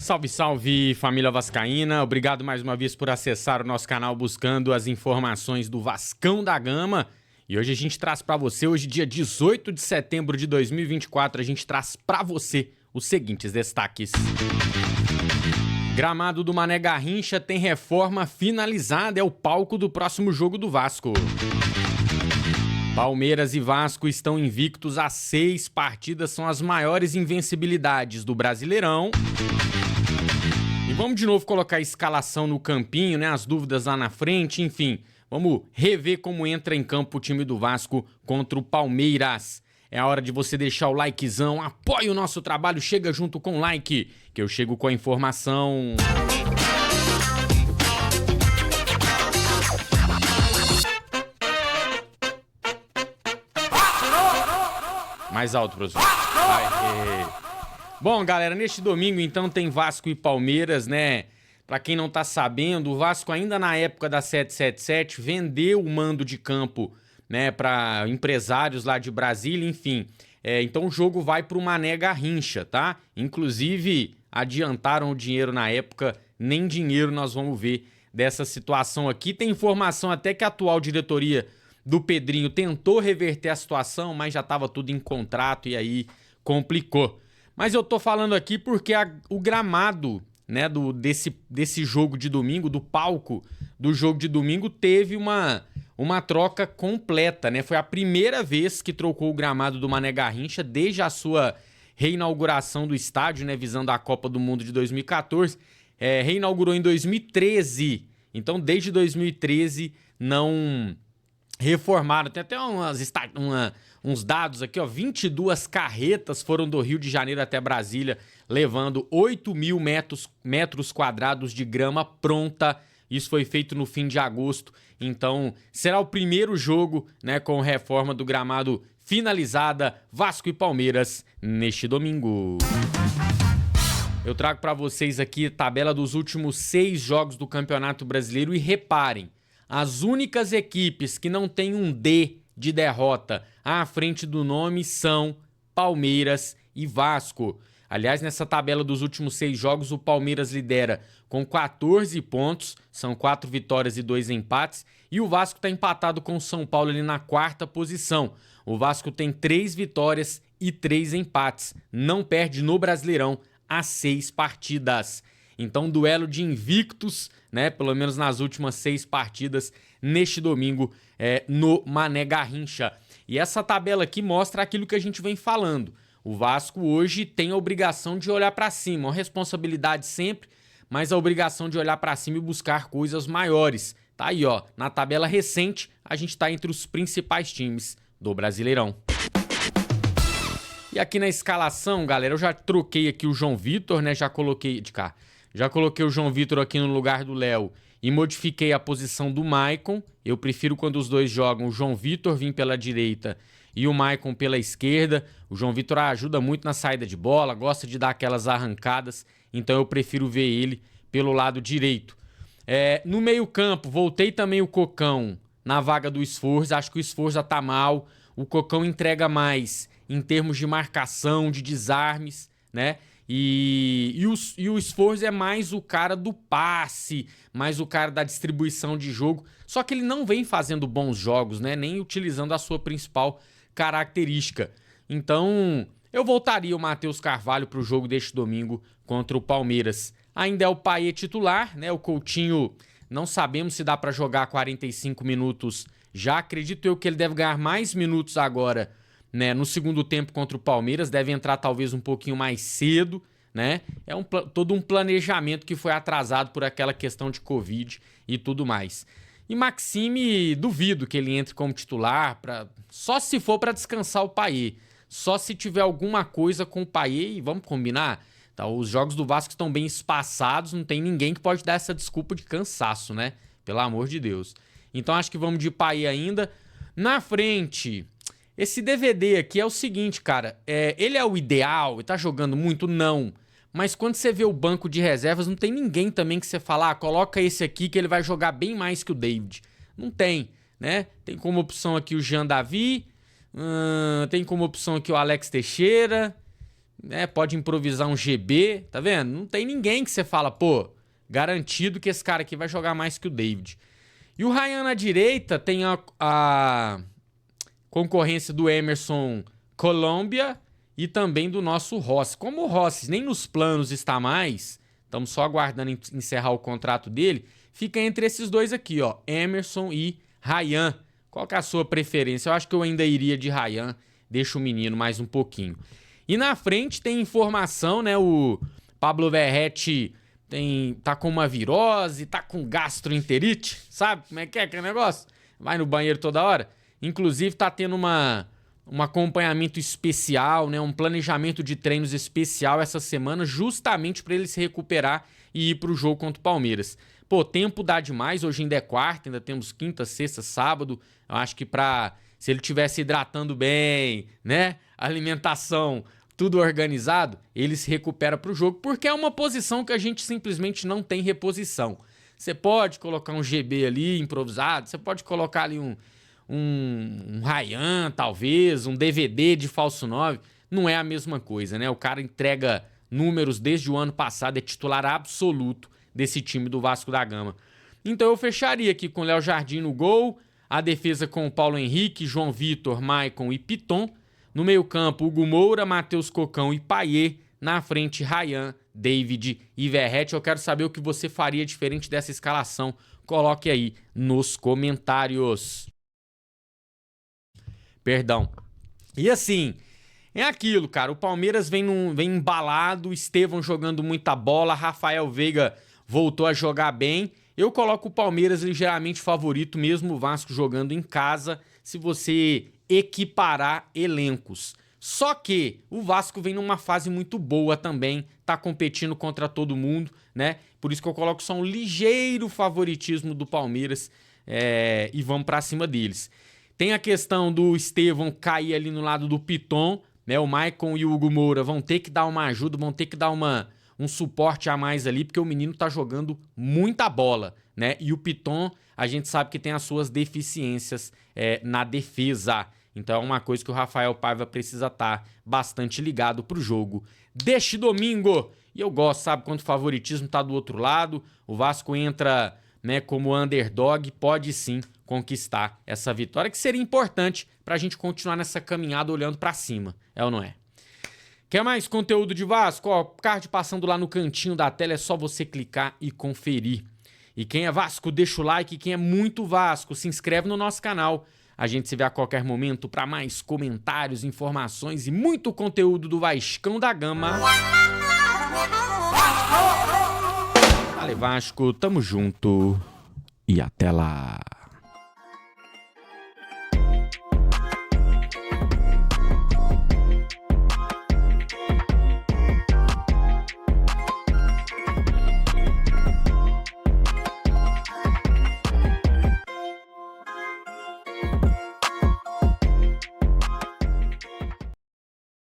Salve, salve, família vascaína. Obrigado mais uma vez por acessar o nosso canal buscando as informações do Vascão da Gama. E hoje a gente traz para você, hoje dia 18 de setembro de 2024, a gente traz para você os seguintes destaques. Gramado do Mané Garrincha tem reforma finalizada, é o palco do próximo jogo do Vasco. Palmeiras e Vasco estão invictos há 6 partidas, são as maiores invencibilidades do Brasileirão. E vamos de novo colocar a escalação no campinho, né? As dúvidas lá na frente, enfim. Vamos rever como entra em campo o time do Vasco contra o Palmeiras. É a hora de você deixar o likezão, apoie o nosso trabalho, chega junto com o like, que eu chego com a informação. Mais alto, professor. Bom, galera, neste domingo, então, tem Vasco e Palmeiras, né? Pra quem não tá sabendo, o Vasco ainda na época da 777 vendeu o mando de campo, né, para empresários lá de Brasília, enfim. Então o jogo vai pro Mané Garrincha, tá? Inclusive, adiantaram o dinheiro na época, nem dinheiro nós vamos ver dessa situação aqui. Tem informação até que a atual diretoria do Pedrinho tentou reverter a situação, mas já estava tudo em contrato e aí complicou. Mas eu tô falando aqui porque o gramado, né, desse jogo de domingo, do palco do jogo de domingo, teve uma troca completa, né? Foi a primeira vez que trocou o gramado do Mané Garrincha desde a sua reinauguração do estádio, né, visando a Copa do Mundo de 2014. Reinaugurou em 2013, então desde 2013 não reformaram. Tem até uns dados aqui, ó. 22 carretas foram do Rio de Janeiro até Brasília, levando 8 mil metros quadrados de grama pronta. Isso foi feito no fim de agosto. Então, será o primeiro jogo, né, com reforma do gramado finalizada, Vasco e Palmeiras, neste domingo. Eu trago para vocês aqui a tabela dos últimos 6 jogos do Campeonato Brasileiro e reparem, as únicas equipes que não têm um D de derrota à frente do nome são Palmeiras e Vasco. Aliás, nessa tabela dos últimos 6 jogos, o Palmeiras lidera com 14 pontos, são 4 vitórias e 2 empates, e o Vasco está empatado com o São Paulo ali na 4ª posição. O Vasco tem 3 vitórias e 3 empates, não perde no Brasileirão há 6 partidas. Então, duelo de invictos, né, pelo menos nas últimas 6 partidas, neste domingo, no Mané Garrincha. E essa tabela aqui mostra aquilo que a gente vem falando. O Vasco hoje tem a obrigação de olhar para cima, uma responsabilidade sempre, mas a obrigação de olhar para cima e buscar coisas maiores. Tá aí, ó, na tabela recente, a gente tá entre os principais times do Brasileirão. E aqui na escalação, galera, eu já troquei aqui o João Vitor, né, já coloquei o João Vitor aqui no lugar do Léo e modifiquei a posição do Maicon. Eu prefiro quando os dois jogam o João Vitor vir pela direita e o Maicon pela esquerda. O João Vitor ajuda muito na saída de bola, gosta de dar aquelas arrancadas, então eu prefiro ver ele pelo lado direito. No meio-campo, voltei também o Cocão na vaga do Sforza. Acho que o Sforza tá mal. O Cocão entrega mais em termos de marcação, de desarmes, né? E o Sforza é mais o cara do passe, mais o cara da distribuição de jogo. Só que ele não vem fazendo bons jogos, né? Nem utilizando a sua principal característica. Então, eu voltaria o Matheus Carvalho para o jogo deste domingo contra o Palmeiras. Ainda é o Payet titular, né? O Coutinho, não sabemos se dá para jogar 45 minutos. Já acredito eu que ele deve ganhar mais minutos agora, né, no segundo tempo contra o Palmeiras, deve entrar talvez um pouquinho mais cedo, né? Todo um planejamento que foi atrasado por aquela questão de Covid e tudo mais. E Maxime, duvido que ele entre como titular, só se for para descansar o Payet, só se tiver alguma coisa com o Payet, e vamos combinar, tá? Os jogos do Vasco estão bem espaçados, não tem ninguém que pode dar essa desculpa de cansaço, né? Pelo amor de Deus. Então acho que vamos de Payet ainda. Na frente, esse DVD aqui é o seguinte, cara, ele é o ideal e tá jogando muito? Não. Mas quando você vê o banco de reservas, não tem ninguém também que você fala, coloca esse aqui que ele vai jogar bem mais que o David. Não tem, né? Tem como opção aqui o Jean Davi, tem como opção aqui o Alex Teixeira, né? Pode improvisar um GB, tá vendo? Não tem ninguém que você fala, pô, garantido que esse cara aqui vai jogar mais que o David. E o Ryan na direita tem a concorrência do Emerson Colômbia e também do nosso Rossi. Como o Rossi nem nos planos está mais, estamos só aguardando encerrar o contrato dele, fica entre esses dois aqui, ó, Emerson e Ryan. Qual que é a sua preferência? Eu acho que eu ainda iria de Ryan, deixa o menino mais um pouquinho. E na frente tem informação, né, o Pablo Verratti tá com uma virose, tá com gastroenterite, sabe como é que é negócio? Vai no banheiro toda hora. Inclusive tá tendo um acompanhamento especial, né, um planejamento de treinos especial essa semana, justamente para ele se recuperar e ir pro jogo contra o Palmeiras. Pô, tempo dá demais, hoje ainda é quarta, ainda temos quinta, sexta, sábado. Eu acho que se ele tivesse hidratando bem, né, alimentação, tudo organizado, ele se recupera pro jogo, porque é uma posição que a gente simplesmente não tem reposição. Você pode colocar um GB ali improvisado, você pode colocar ali um Ryan, talvez, um DVD de falso 9, não é a mesma coisa, né? O cara entrega números desde o ano passado, é titular absoluto desse time do Vasco da Gama. Então eu fecharia aqui com o Léo Jardim no gol, a defesa com o Paulo Henrique, João Vitor, Maicon e Piton, no meio campo Hugo Moura, Matheus Cocão e Payet, na frente Ryan, David e Verratti. Eu quero saber o que você faria diferente dessa escalação, coloque aí nos comentários. Perdão. E assim, é aquilo, cara, o Palmeiras vem embalado, Estevão jogando muita bola, Rafael Veiga voltou a jogar bem. Eu coloco o Palmeiras ligeiramente favorito, mesmo o Vasco jogando em casa, se você equiparar elencos. Só que o Vasco vem numa fase muito boa também, tá competindo contra todo mundo, né? Por isso que eu coloco só um ligeiro favoritismo do Palmeiras e vamos pra cima deles. Tem a questão do Estevão cair ali no lado do Piton, né? O Maicon e o Hugo Moura vão ter que dar uma ajuda, vão ter que dar um suporte a mais ali, porque o menino tá jogando muita bola, né? E o Piton, a gente sabe que tem as suas deficiências na defesa. Então é uma coisa que o Rafael Paiva precisa estar bastante ligado pro jogo deste domingo. E eu gosto, sabe, quando o favoritismo tá do outro lado, o Vasco entra, né, como underdog, pode sim conquistar essa vitória, que seria importante pra gente continuar nessa caminhada olhando pra cima, é ou não é? Quer mais conteúdo de Vasco? Ó, card passando lá no cantinho da tela, é só você clicar e conferir. E quem é Vasco, deixa o like. Quem é muito Vasco, se inscreve no nosso canal. A gente se vê a qualquer momento para mais comentários, informações e muito conteúdo do Vascão da Gama. Valeu, Vasco, tamo junto e até lá.